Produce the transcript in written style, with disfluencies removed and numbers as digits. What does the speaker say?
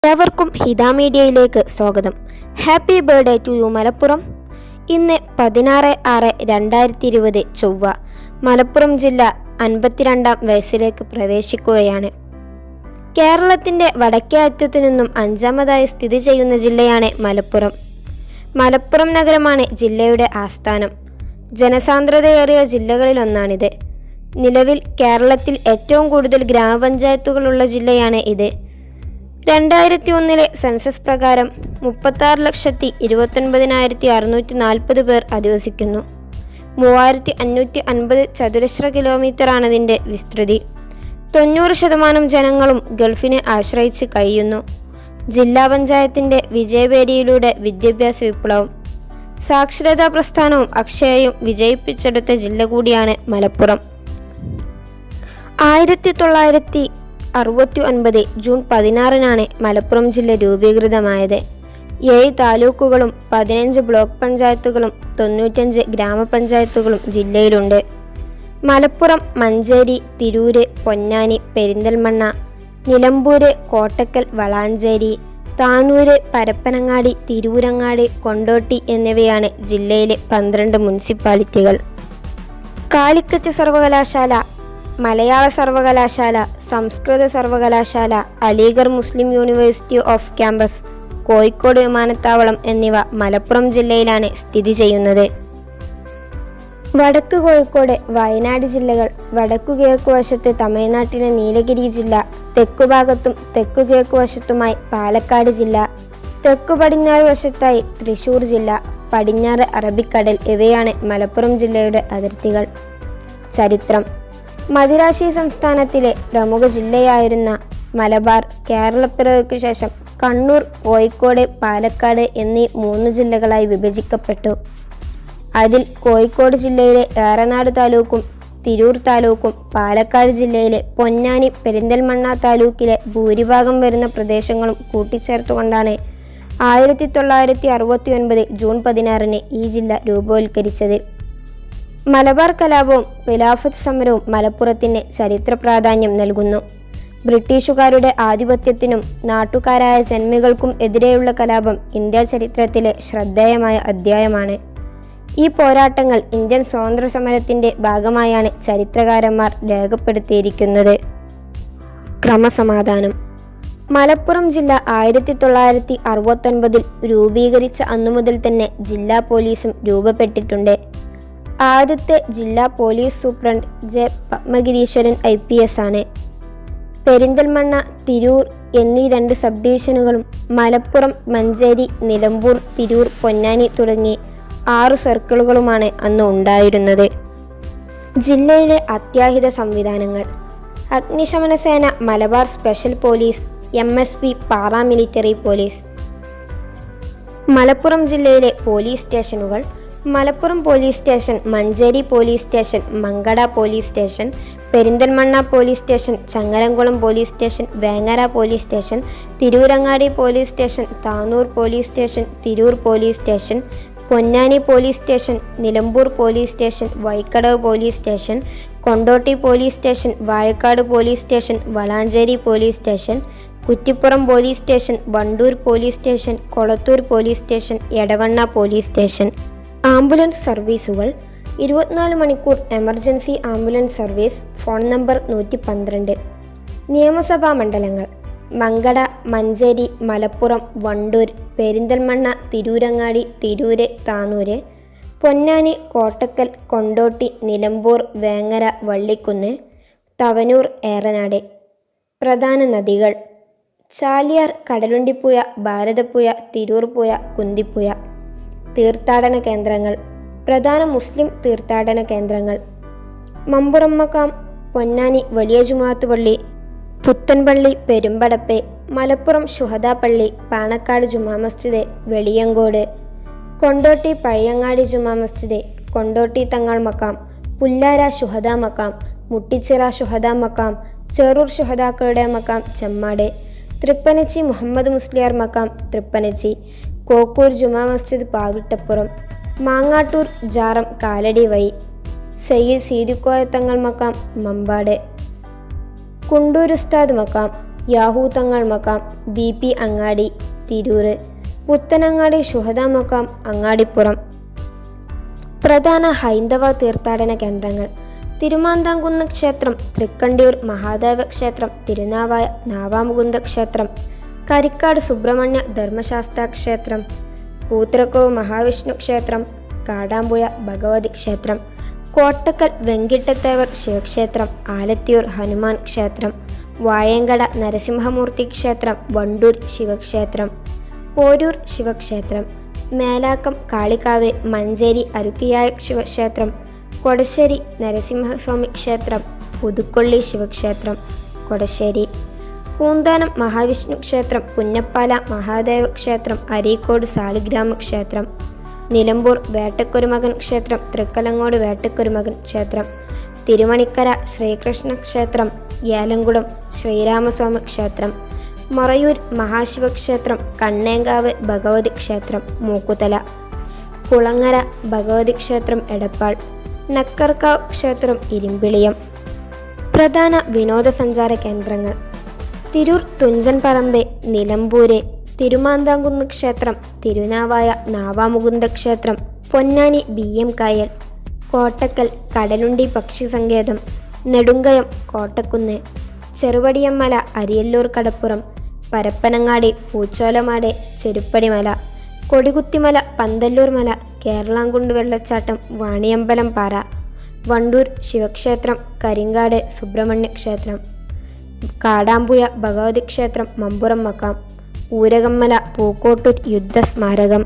എല്ലാവർക്കും ഹിത മീഡിയയിലേക്ക് സ്വാഗതം. Happy birthday to you Malappuram. ഇന്ന് 16/6/2020 ചൊവ്വ. മലപ്പുറം ജില്ല 52ാം വയസ്സിലേക്ക് പ്രവേശിക്കുകയാണ്. കേരളത്തിൻ്റെ വടക്കേ അറ്റത്തു നിന്നും 5ാമതായി സ്ഥിതി ചെയ്യുന്ന ജില്ലയാണ് മലപ്പുറം. മലപ്പുറം നഗരമാണ് ജില്ലയുടെ ആസ്ഥാനം. ജനസാന്ദ്രതയേറിയ ജില്ലകളിലൊന്നാണിത്. നിലവിൽ കേരളത്തിൽ ഏറ്റവും കൂടുതൽ ഗ്രാമപഞ്ചായത്തുകളുള്ള ജില്ലയാണ് ഇത്. 2001 സെൻസസ് പ്രകാരം 36,29,640 പേർ അധിവസിക്കുന്നു. 3,550 ചതുരശ്ര കിലോമീറ്ററാണതിൻ്റെ വിസ്തൃതി. 90% ജനങ്ങളും ഗൾഫിനെ ആശ്രയിച്ച് കഴിയുന്നു. ജില്ലാ പഞ്ചായത്തിൻ്റെ വിജയപേരിയിലൂടെ വിദ്യാഭ്യാസ വിപ്ലവം, സാക്ഷരതാ പ്രസ്ഥാനവും അക്ഷയയും വിജയിപ്പിച്ചെടുത്ത ജില്ല കൂടിയാണ് മലപ്പുറം. 1969 ജൂൺ 16 മലപ്പുറം ജില്ല രൂപീകൃതമായത്. 7 താലൂക്കുകളും 15 ബ്ലോക്ക് പഞ്ചായത്തുകളും 95 ഗ്രാമപഞ്ചായത്തുകളും ജില്ലയിലുണ്ട്. മലപ്പുറം, മഞ്ചേരി, തിരൂര്, പൊന്നാനി, പെരിന്തൽമണ്ണ, നിലമ്പൂര്, കോട്ടക്കൽ, വളാഞ്ചേരി, താനൂര്, പരപ്പനങ്ങാടി, തിരൂരങ്ങാടി, കൊണ്ടോട്ടി എന്നിവയാണ് ജില്ലയിലെ 12 മുനിസിപ്പാലിറ്റികൾ. കാലിക്കറ്റ് സർവകലാശാല, മലയാള സർവകലാശാല, സംസ്കൃത സർവകലാശാല, അലിഗഡ് മുസ്ലിം യൂണിവേഴ്സിറ്റി ഓഫ് ക്യാമ്പസ്, കോഴിക്കോട് വിമാനത്താവളം എന്നിവ മലപ്പുറം ജില്ലയിലാണ് സ്ഥിതി ചെയ്യുന്നത്. വടക്ക് കോഴിക്കോട്, വയനാട് ജില്ലകൾ, വടക്കു കിഴക്ക് വശത്ത് തമിഴ്നാട്ടിലെ നീലഗിരി ജില്ല, തെക്കുഭാഗത്തും തെക്കു കിഴക്ക് വശത്തുമായി പാലക്കാട് ജില്ല, തെക്കു പടിഞ്ഞാറ് വശത്തായി തൃശൂർ ജില്ല, പടിഞ്ഞാറ് അറബിക്കടൽ ഇവയാണ് മലപ്പുറം ജില്ലയുടെ അതിർത്തികൾ. ചരിത്രം. മദിരാശി സംസ്ഥാനത്തിലെ പ്രമുഖ ജില്ലയായിരുന്ന മലബാർ കേരളപ്പിറവിക്ക് ശേഷം കണ്ണൂർ, കോഴിക്കോട്, പാലക്കാട് എന്നീ 3 ജില്ലകളായി വിഭജിക്കപ്പെട്ടു. അതിൽ കോഴിക്കോട് ജില്ലയിലെ ഏറനാട് താലൂക്കും തിരൂർ താലൂക്കും പാലക്കാട് ജില്ലയിലെ പൊന്നാനി, പെരിന്തൽമണ്ണ താലൂക്കിലെ ഭൂരിഭാഗം വരുന്ന പ്രദേശങ്ങളും കൂട്ടിച്ചേർത്തുകൊണ്ടാണ് 1969 ജൂൺ 16 ഈ ജില്ല രൂപവത്കരിച്ചത്. മലബാർ കലാപവും ഖിലാഫത്ത് സമരവും മലപ്പുറത്തിന് ചരിത്ര പ്രാധാന്യം നൽകുന്നു. ബ്രിട്ടീഷുകാരുടെ ആധിപത്യത്തിനും നാട്ടുകാരായ ജന്മികൾക്കും എതിരെയുള്ള കലാപം ഇന്ത്യാ ചരിത്രത്തിലെ ശ്രദ്ധേയമായ അധ്യായമാണ്. ഈ പോരാട്ടങ്ങൾ ഇന്ത്യൻ സ്വാതന്ത്ര്യ സമരത്തിൻ്റെ ഭാഗമായാണ് ചരിത്രകാരന്മാർ രേഖപ്പെടുത്തിയിരിക്കുന്നത്. ക്രമസമാധാനം. മലപ്പുറം ജില്ല 1969 രൂപീകരിച്ച അന്നുമുതൽ തന്നെ ജില്ലാ പോലീസും രൂപപ്പെട്ടിട്ടുണ്ട്. ആദ്യത്തെ ജില്ലാ police superintendent J Padmagireeshwaran IPS ആണ്. പെരിന്തൽമണ്ണ, തിരൂർ എന്നീ 2 സബ് ഡിവിഷനുകളും മലപ്പുറം, മഞ്ചേരി, നിലമ്പൂർ, തിരൂർ, പൊന്നാനി തുടങ്ങി 6 സർക്കിളുകളുമാണ് അന്ന് ഉണ്ടായിരുന്നത്. ജില്ലയിലെ അത്യാഹിത സംവിധാനങ്ങൾ. അഗ്നിശമന സേന, Malabar special police, MSP paramilitary police. Malappuram ജില്ലയിലെ പോലീസ് സ്റ്റേഷനുകൾ: Malappuram police station, Manjeri police station, Mankada police station, Perinthalmanna police station, Changaramkulam police station, Vengara police station, Tirurangadi police station, Tanur police station, Tirur police station, Ponnani police station, Nilambur police station, Vaikadavu police station, Kondotty police station, Vazhakkad police station, Valanchery police station, Kuttippuram police station, Wandoor police station, Kolathur police station, Edavanna police station. Ambulance സർവീസുകൾ: 24 മണിക്കൂർ emergency ambulance service. Phone number 112. നിയമസഭാ മണ്ഡലങ്ങൾ: മങ്കട, മഞ്ചേരി, മലപ്പുറം, വണ്ടൂർ, പെരിന്തൽമണ്ണ, തിരൂരങ്ങാടി, തിരൂര്, താനൂര്, പൊന്നാനി, കോട്ടക്കൽ, കൊണ്ടോട്ടി, നിലമ്പൂർ, വേങ്ങര, വള്ളിക്കുന്ന്, തവനൂർ, ഏറനാട്. പ്രധാന നദികൾ: ചാലിയാർ, കടലുണ്ടിപ്പുഴ, ഭാരതപ്പുഴ, തിരൂർ പുഴ, കുന്തിപ്പുഴ. തീർത്ഥാടന കേന്ദ്രങ്ങൾ: പ്രധാന മുസ്ലിം തീർത്ഥാടന കേന്ദ്രങ്ങൾ: മമ്പുറം മഖാം, പൊന്നാനി വലിയ ജുമുഅത്ത് പള്ളി, പുത്തൻപള്ളി, പെരുമ്പടപ്പ്, മലപ്പുറം ശുഹദാ പള്ളി, പാണക്കാട് ജുമാ മസ്ജിദ്, വെളിയങ്കോട്, കൊണ്ടോട്ടി പഴയങ്ങാടി ജുമാ മസ്ജിദ്, കൊണ്ടോട്ടി തങ്ങൾ മഖാം, പുല്ലാര ശുഹദാ മഖാം, മുട്ടിച്ചിറ ശുഹദാ മഖാം, ചെറൂർ ശുഹദാക്കളുടെ മഖാം, ചെമ്മാട്, തൃപ്പനച്ചി മുഹമ്മദ് മുസ്ലിയാർ മഖാം, തൃപ്പനച്ചി, കോക്കൂർ ജുമാ മസ്ജിദ്, പാവിട്ടപ്പുറം, മാങ്ങാട്ടൂർ ജാറം കാലടി വഴി, സയ്യിദ് സീദിക്കോയ തങ്ങൾ മഖാം, മമ്പാട്, കുണ്ടൂർ ഉസ്താദ് മഖാം, യാഹൂതങ്ങൾ മക്കാം BP അങ്ങാടി തിരൂർ, പുത്തനങ്ങാടി ശുഹദാ മക്കാം അങ്ങാടിപ്പുറം. പ്രധാന ഹൈന്ദവ തീർത്ഥാടന കേന്ദ്രങ്ങൾ: തിരുമാന്താംകുന്ന് ക്ഷേത്രം, തൃക്കണ്ടിയൂർ മഹാദേവ ക്ഷേത്രം, തിരുനാവായ നാവാമുകുന്ദ ക്ഷേത്രം, കരിക്കാട് സുബ്രഹ്മണ്യ ധർമ്മശാസ്താ ക്ഷേത്രം, പൂത്രക്കോവ് മഹാവിഷ്ണു ക്ഷേത്രം, കാടാമ്പുഴ ഭഗവതി ക്ഷേത്രം, കോട്ടക്കൽ വെങ്കിട്ടത്തേവർ ശിവക്ഷേത്രം, ആലത്തിയൂർ ഹനുമാൻ ക്ഷേത്രം, വാഴയങ്കട നരസിംഹമൂർത്തി ക്ഷേത്രം, വണ്ടൂർ ശിവക്ഷേത്രം, പോരൂർ ശിവക്ഷേത്രം, മേലാക്കം കാളികാവ് മഞ്ചേരി അരുക്കിയായ ശിവക്ഷേത്രം, കൊടശ്ശേരി നരസിംഹസ്വാമി ക്ഷേത്രം, പുതുക്കൊള്ളി ശിവക്ഷേത്രം കൊടശ്ശേരി, പൂന്താനം മഹാവിഷ്ണു ക്ഷേത്രം, പുന്നപ്പാല മഹാദേവ ക്ഷേത്രം, അരീക്കോട് സാളിഗ്രാമ ക്ഷേത്രം, നിലമ്പൂർ വേട്ടക്കുരുമകൻ ക്ഷേത്രം, തൃക്കലങ്ങോട് വേട്ടക്കുരുമകൻ ക്ഷേത്രം, തിരുമണിക്കര ശ്രീകൃഷ്ണ ക്ഷേത്രം, ഏലംകുളം ശ്രീരാമസ്വാമി ക്ഷേത്രം, മറയൂർ മഹാശിവക്ഷേത്രം, കണ്ണേങ്കാവ് ഭഗവതി ക്ഷേത്രം മൂക്കുതല, കുളങ്ങര ഭഗവതി ക്ഷേത്രം എടപ്പാൾ, നക്കർക്കാവ് ക്ഷേത്രം ഇരുമ്പിളിയം. പ്രധാന വിനോദസഞ്ചാര കേന്ദ്രങ്ങൾ: തിരൂർ തുഞ്ചൻ പറമ്പ്, നിലമ്പൂര് തിരുമാന്താംകുന്ന് ക്ഷേത്രം, തിരുനാവായ നാവാമുകുന്ദ ക്ഷേത്രം, പൊന്നാനി BM കായൽ, കോട്ടക്കൽ കടലുണ്ടി പക്ഷി സങ്കേതം, നെടുങ്കയം കോട്ടക്കുന്ന്, ചെറുവടിയമ്മല അരിയല്ലൂർ കടപ്പുറം, പരപ്പനങ്ങാടി പൂച്ചോലമാട് ചെരുപ്പടിമല, കൊടികുത്തിമല പന്തല്ലൂർ മല, കേരളാംകുണ്ട് വെള്ളച്ചാട്ടം, വാണിയമ്പലം പാറ, വണ്ടൂർ ശിവക്ഷേത്രം, കരിങ്കാട് സുബ്രഹ്മണ്യ ക്ഷേത്രം, കാടാമ്പുഴ ഭഗവതി ക്ഷേത്രം, മമ്പുറം മക്കാം, ഊരകമ്മല പൂക്കോട്ടൂർ യുദ്ധസ്മാരകം.